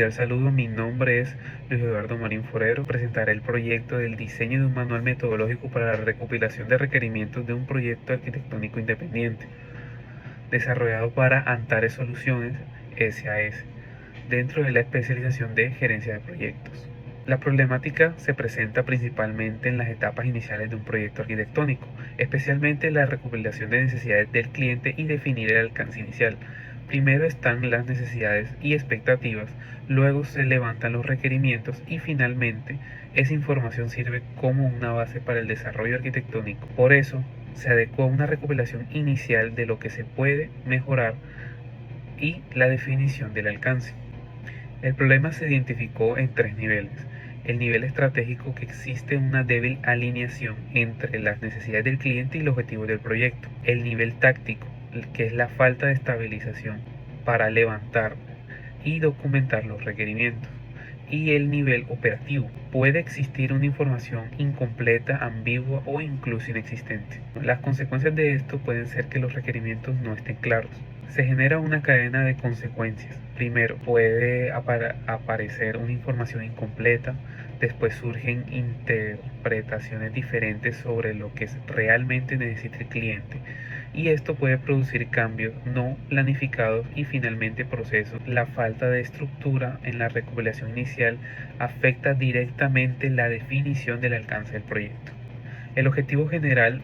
cordial saludo, mi nombre es Luis Eduardo Marín Forero. Presentaré el proyecto del diseño de un manual metodológico para la recopilación de requerimientos de un proyecto arquitectónico independiente, desarrollado para Antares Soluciones SAS, dentro de la especialización de gerencia de proyectos. La problemática se presenta principalmente en las etapas iniciales de un proyecto arquitectónico, especialmente la recopilación de necesidades del cliente y definir el alcance inicial. Primero están las necesidades y expectativas, luego se levantan los requerimientos y finalmente esa información sirve como una base para el desarrollo arquitectónico. Por eso se adecua una recopilación inicial de lo que se puede mejorar y la definición del alcance. El problema se identificó en tres niveles. El nivel estratégico, que existe una débil alineación entre las necesidades del cliente y los objetivos del proyecto. El nivel táctico, que es la falta de estabilización para levantar y documentar los requerimientos. Y el nivel operativo, puede existir una información incompleta, ambigua o incluso inexistente. Las consecuencias de esto pueden ser que los requerimientos no estén claros. Se genera una cadena de consecuencias. Primero, puede aparecer una información incompleta, después surgen interpretaciones diferentes sobre lo que realmente necesita el cliente, y esto puede producir cambios no planificados y finalmente procesos. La falta de estructura en la recopilación inicial afecta directamente la definición del alcance del proyecto. El objetivo general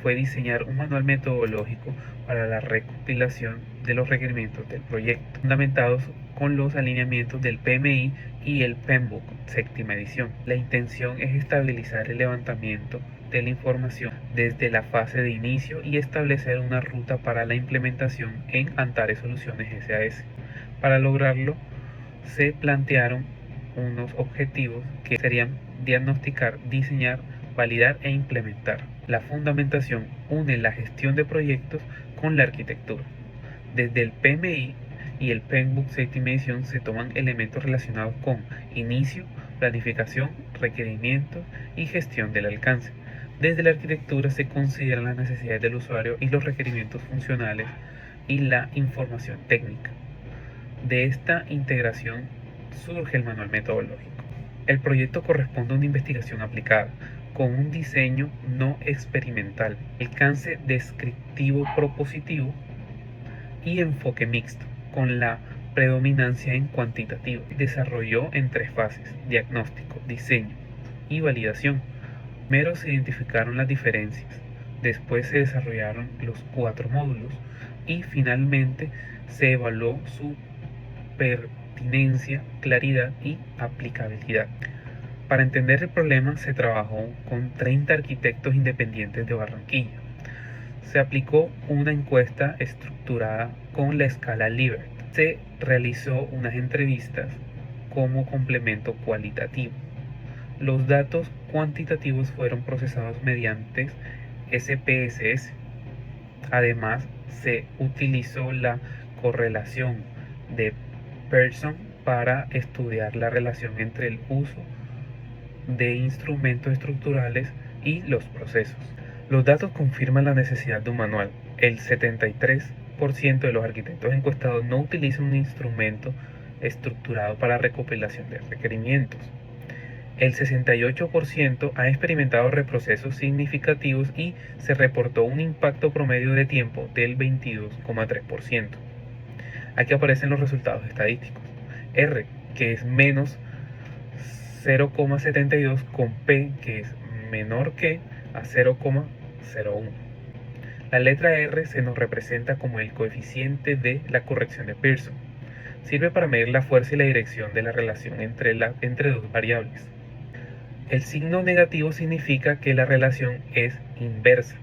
fue diseñar un manual metodológico para la recopilación de los requerimientos del proyecto, fundamentados con los alineamientos del PMI y el PMBOK séptima edición. La intención es estabilizar el levantamiento de la información desde la fase de inicio y establecer una ruta para la implementación en Antares Soluciones SAS. Para lograrlo, se plantearon unos objetivos que serían diagnosticar, diseñar, validar e implementar. La fundamentación une la gestión de proyectos con la arquitectura. Desde el PMI y el PMBOK séptima edición se toman elementos relacionados con inicio, planificación, requerimientos y gestión del alcance. Desde la arquitectura se consideran las necesidades del usuario y los requerimientos funcionales y la información técnica. De esta integración surge el manual metodológico. El proyecto corresponde a una investigación aplicada, con un diseño no experimental, alcance descriptivo propositivo y enfoque mixto, con la predominancia en cuantitativo. Desarrolló en tres fases: diagnóstico, diseño y validación. Primero se identificaron las diferencias, después se desarrollaron los 4 módulos y finalmente se evaluó su pertinencia, claridad y aplicabilidad. Para entender el problema se trabajó con 30 arquitectos independientes de Barranquilla. Se aplicó una encuesta estructurada con la escala Likert. Se realizó unas entrevistas como complemento cualitativo. Los datos cuantitativos fueron procesados mediante SPSS. Además, se utilizó la correlación de Pearson para estudiar la relación entre el uso de instrumentos estructurales y los procesos. Los datos confirman la necesidad de un manual. El 73% de los arquitectos encuestados no utilizan un instrumento estructurado para recopilación de requerimientos. El 68% ha experimentado reprocesos significativos y se reportó un impacto promedio de tiempo del 22,3%. Aquí aparecen los resultados estadísticos. R, que es menos 0,72, con P, que es menor que a 0,01. La letra R se nos representa como el coeficiente de la corrección de Pearson. Sirve para medir la fuerza y la dirección de la relación entre dos variables. El signo negativo significa que la relación es inversa.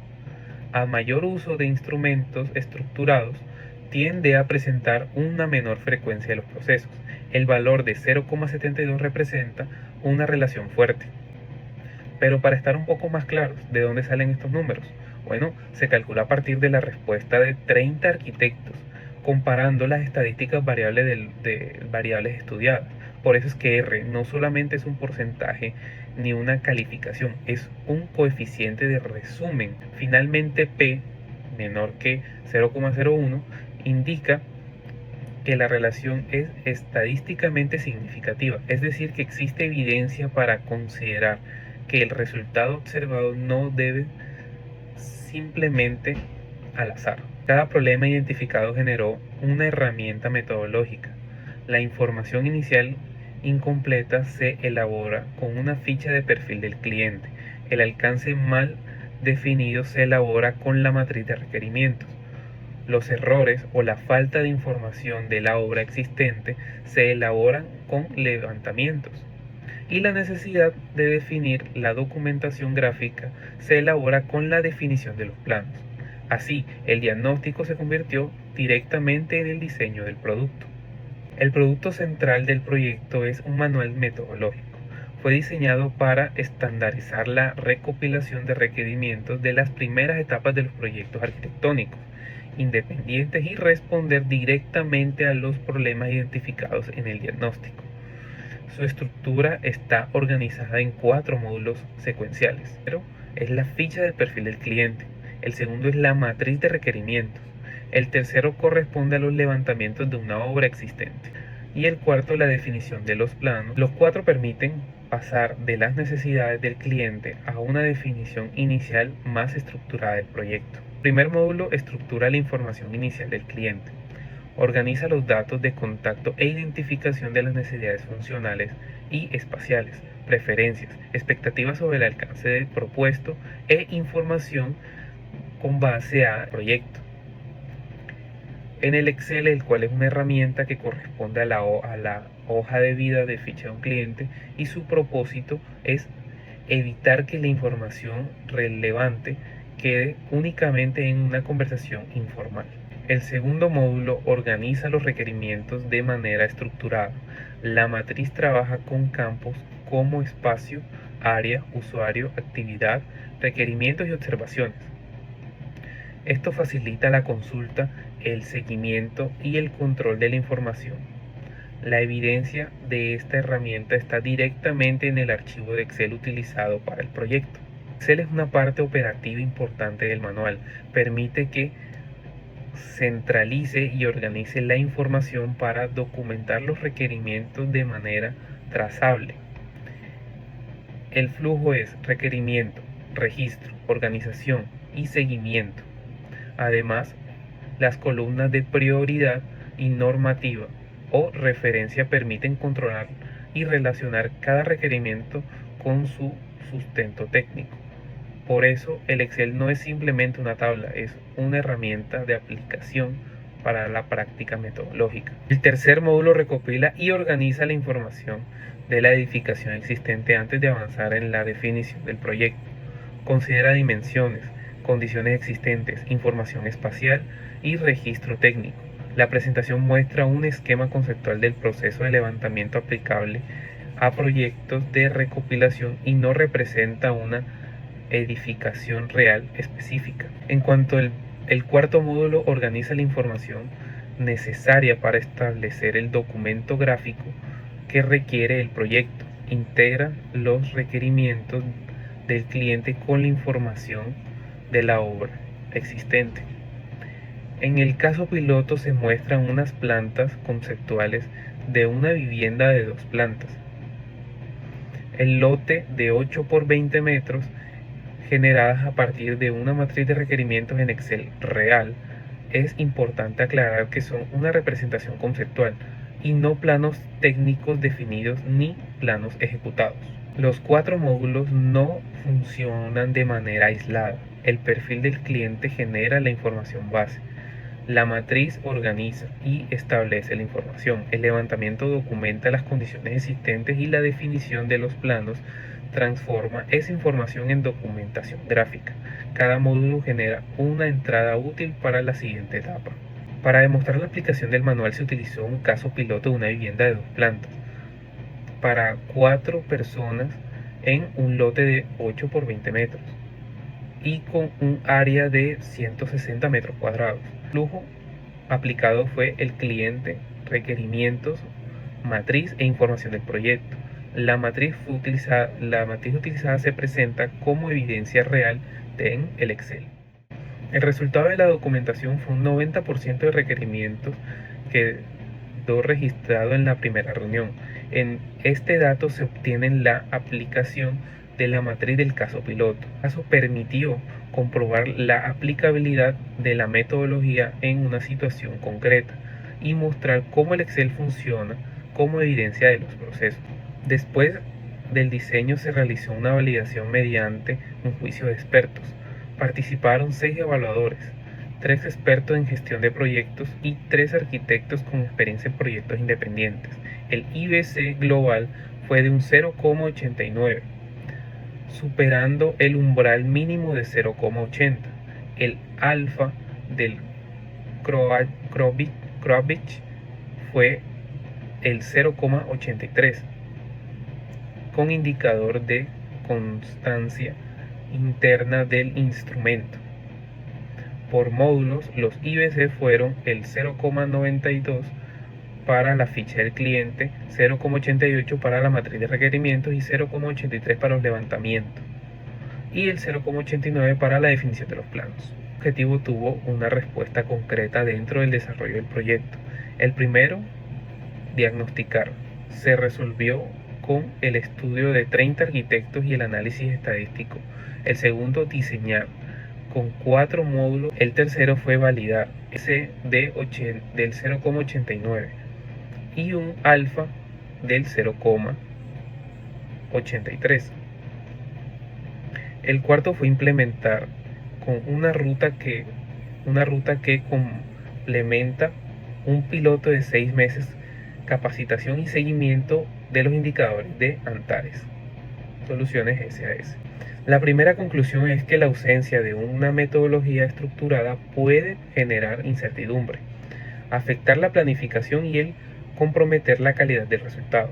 A mayor uso de instrumentos estructurados, tiende a presentar una menor frecuencia de los procesos. El valor de 0,72 representa una relación fuerte. Pero para estar un poco más claros, ¿de dónde salen estos números? Bueno, se calcula a partir de la respuesta de 30 arquitectos, comparando las estadísticas de variables estudiadas. Por eso es que R no solamente es un porcentaje ni una calificación, es un coeficiente de resumen. Finalmente, P menor que 0,01 indica que la relación es estadísticamente significativa, es decir, que existe evidencia para considerar que el resultado observado no debe simplemente al azar. Cada problema identificado generó una herramienta metodológica. La información inicial incompleta se elabora con una ficha de perfil del cliente. El alcance mal definido se elabora con la matriz de requerimientos. Los errores o la falta de información de la obra existente se elaboran con levantamientos. Y la necesidad de definir la documentación gráfica se elabora con la definición de los planos. Así, el diagnóstico se convirtió directamente en el diseño del producto. El producto central del proyecto es un manual metodológico. Fue diseñado para estandarizar la recopilación de requerimientos de las primeras etapas de los proyectos arquitectónicos independientes y responder directamente a los problemas identificados en el diagnóstico. Su estructura está organizada en 4 módulos secuenciales. Pero es la ficha del perfil del cliente. El segundo es la matriz de requerimientos. El tercero corresponde a los levantamientos de una obra existente. Y el cuarto, la definición de los planos. Los 4 permiten pasar de las necesidades del cliente a una definición inicial más estructurada del proyecto. El primer módulo estructura la información inicial del cliente. Organiza los datos de contacto e identificación de las necesidades funcionales y espaciales, preferencias, expectativas sobre el alcance del propuesto e información con base al proyecto. En el Excel, el cual es una herramienta que corresponde a la hoja de vida de ficha de un cliente, y su propósito es evitar que la información relevante quede únicamente en una conversación informal. El segundo módulo organiza los requerimientos de manera estructurada. La matriz trabaja con campos como espacio, área, usuario, actividad, requerimientos y observaciones. Esto facilita la consulta, el seguimiento y el control de la información. La evidencia de esta herramienta está directamente en el archivo de Excel utilizado para el proyecto. Excel es una parte operativa importante del manual. Permite que centralice y organice la información para documentar los requerimientos de manera trazable. El flujo es requerimiento, registro, organización y seguimiento. Además, las columnas de prioridad y normativa o referencia permiten controlar y relacionar cada requerimiento con su sustento técnico. Por eso, el Excel no es simplemente una tabla, es una herramienta de aplicación para la práctica metodológica. El tercer módulo recopila y organiza la información de la edificación existente antes de avanzar en la definición del proyecto. Considera dimensiones, condiciones existentes, información espacial y registro técnico. La presentación muestra un esquema conceptual del proceso de levantamiento aplicable a proyectos de recopilación y no representa una edificación real específica. En cuanto el cuarto módulo organiza la información necesaria para establecer el documento gráfico que requiere el proyecto. Integra los requerimientos del cliente con la información de la obra existente. En el caso piloto se muestran unas plantas conceptuales de una vivienda de 2 plantas. El lote de 8 por 20 metros generadas a partir de una matriz de requerimientos en Excel real. Es importante aclarar que son una representación conceptual y no planos técnicos definidos ni planos ejecutados. Los 4 módulos no funcionan de manera aislada. El perfil del cliente genera la información base. La matriz organiza y establece la información. El levantamiento documenta las condiciones existentes y la definición de los planos transforma esa información en documentación gráfica. Cada módulo genera una entrada útil para la siguiente etapa. Para demostrar la aplicación del manual se utilizó un caso piloto de una vivienda de 2 plantas para 4 personas en un lote de 8 por 20 metros y con un área de 160 metros cuadrados. El flujo aplicado fue el cliente, requerimientos, matriz e información del proyecto. La matriz utilizada se presenta como evidencia real en el Excel. El resultado de la documentación fue un 90% de requerimientos que quedó registrado en la primera reunión. En este dato se obtiene la aplicación de la matriz del caso piloto. El caso permitió comprobar la aplicabilidad de la metodología en una situación concreta y mostrar cómo el Excel funciona como evidencia de los procesos. Después del diseño se realizó una validación mediante un juicio de expertos. Participaron 6 evaluadores, 3 expertos en gestión de proyectos y 3 arquitectos con experiencia en proyectos independientes. El IBC global fue de un 0,89, superando el umbral mínimo de 0,80. El alfa del Krovich fue el 0,83, con indicador de constancia interna del instrumento. Por módulos, los IBC fueron el 0,92 para la ficha del cliente, 0,88 para la matriz de requerimientos y 0,83 para los levantamientos, y el 0,89 para la definición de los planos. El objetivo tuvo una respuesta concreta dentro del desarrollo del proyecto. El primero, diagnosticar, se resolvió con el estudio de 30 arquitectos y el análisis estadístico. El segundo, diseñar, con 4 módulos. El tercero fue validar, ese del 0,89 y un alfa del 0,83. El cuarto fue implementar con una ruta que complementa un piloto de 6 meses, capacitación y seguimiento de los indicadores de Antares, soluciones SAS. La primera conclusión es que la ausencia de una metodología estructurada puede generar incertidumbre, afectar la planificación y el comprometer la calidad del resultado.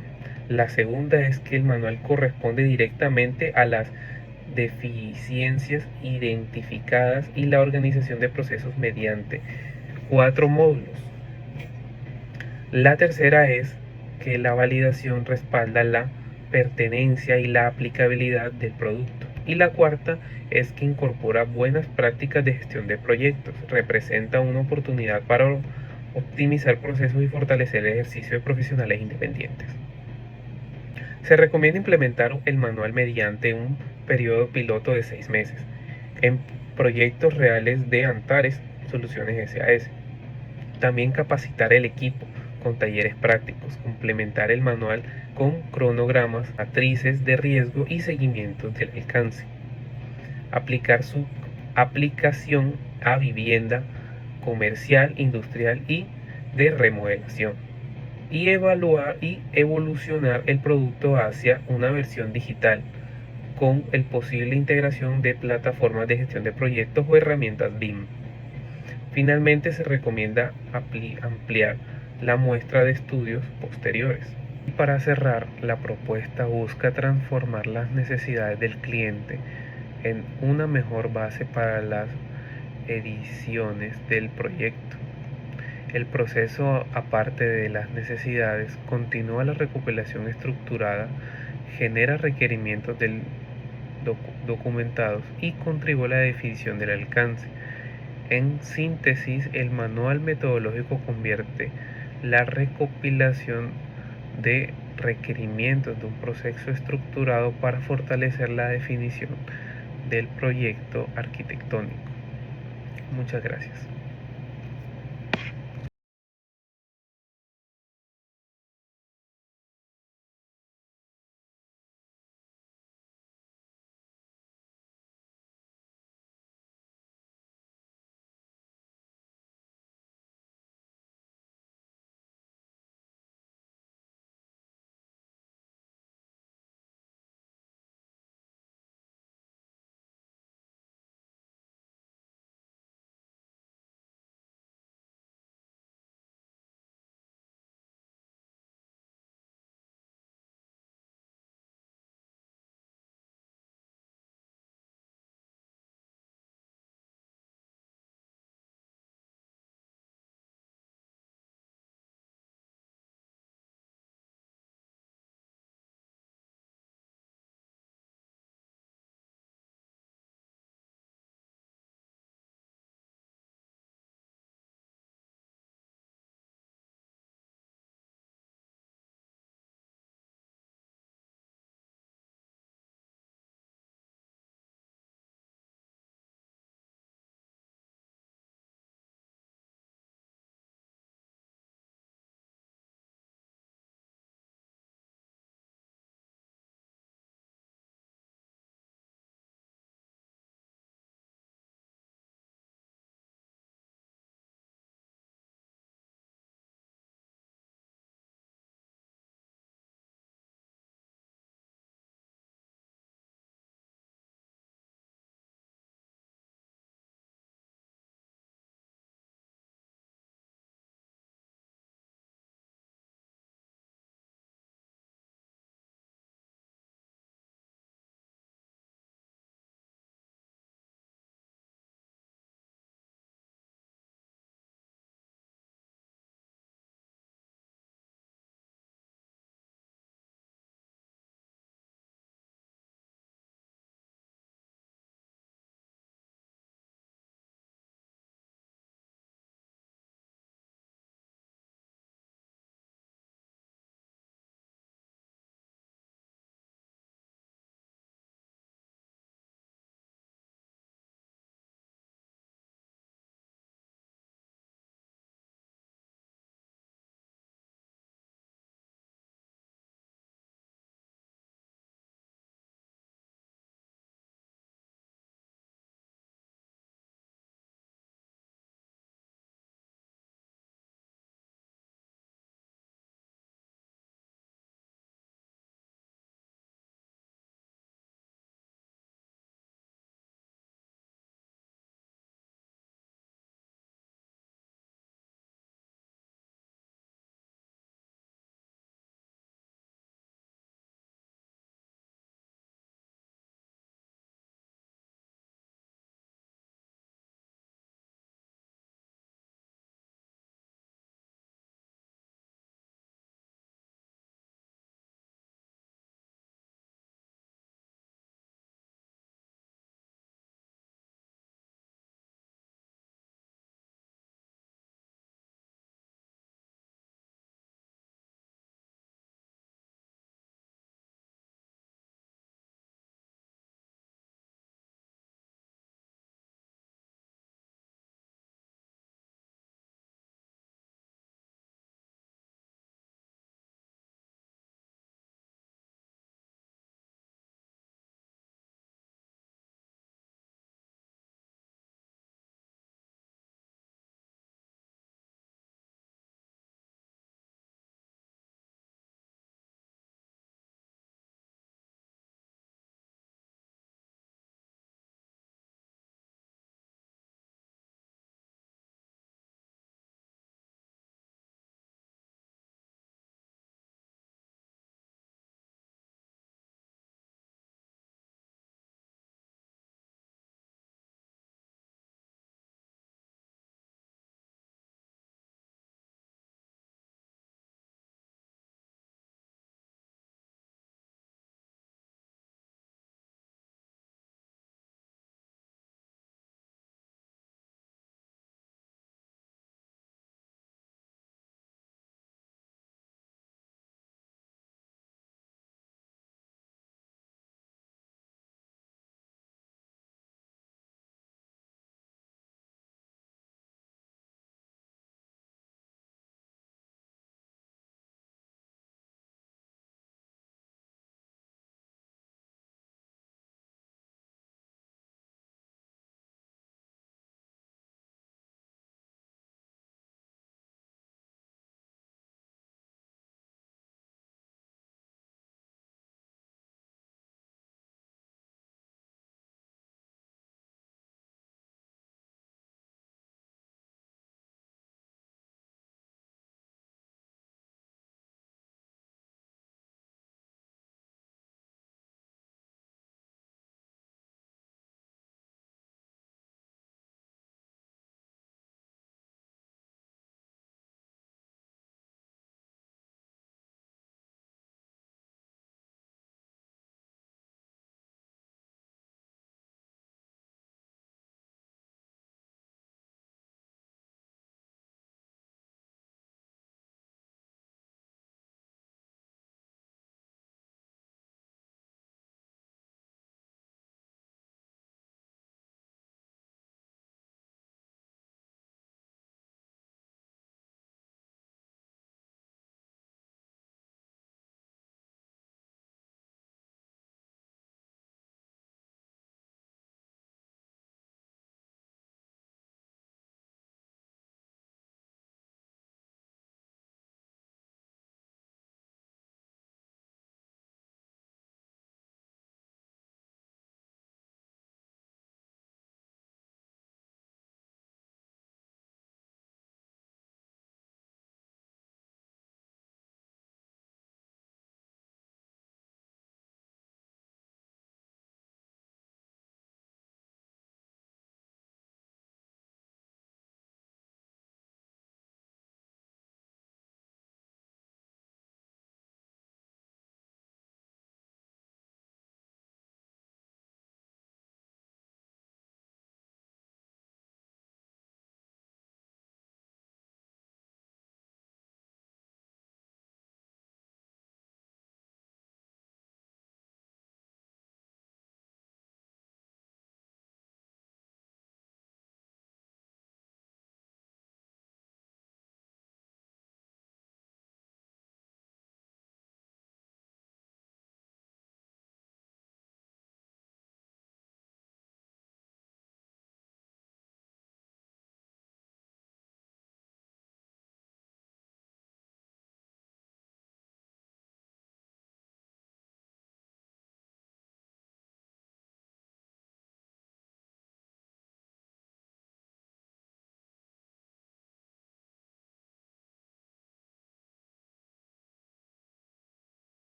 La segunda es que el manual corresponde directamente a las deficiencias identificadas y la organización de procesos mediante 4 módulos. La tercera es que la validación respalda la pertenencia y la aplicabilidad del producto. Y la cuarta es que incorpora buenas prácticas de gestión de proyectos. Representa una oportunidad para optimizar procesos y fortalecer el ejercicio de profesionales independientes. Se recomienda implementar el manual mediante un periodo piloto de 6 meses en proyectos reales de Antares, soluciones SAS. También capacitar el equipo con talleres prácticos, complementar el manual con cronogramas, matrices de riesgo y seguimientos del alcance. Aplicar su aplicación a vivienda comercial, industrial y de remodelación. Y evaluar y evolucionar el producto hacia una versión digital con el posible integración de plataformas de gestión de proyectos o herramientas BIM. Finalmente se recomienda ampliar la muestra de estudios posteriores. Y para cerrar, la propuesta busca transformar las necesidades del cliente en una mejor base para las ediciones del proyecto. El proceso, aparte de las necesidades, continúa la recopilación estructurada, genera requerimientos documentados y contribuye a la definición del alcance. En síntesis, el manual metodológico convierte la recopilación de requerimientos de un proceso estructurado para fortalecer la definición del proyecto arquitectónico. Muchas gracias.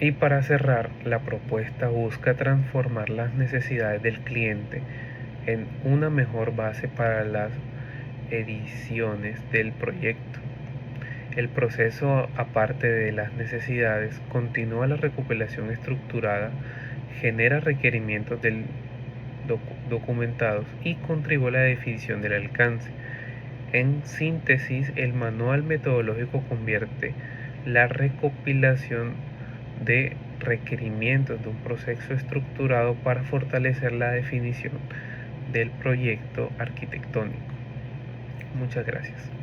Y para cerrar, la propuesta busca transformar las necesidades del cliente en una mejor base para las ediciones del proyecto. El proceso, aparte de las necesidades, continúa la recopilación estructurada, genera requerimientos documentados y contribuye a la definición del alcance. En síntesis, el manual metodológico convierte la recopilación de requerimientos de un proceso estructurado para fortalecer la definición del proyecto arquitectónico. Muchas gracias.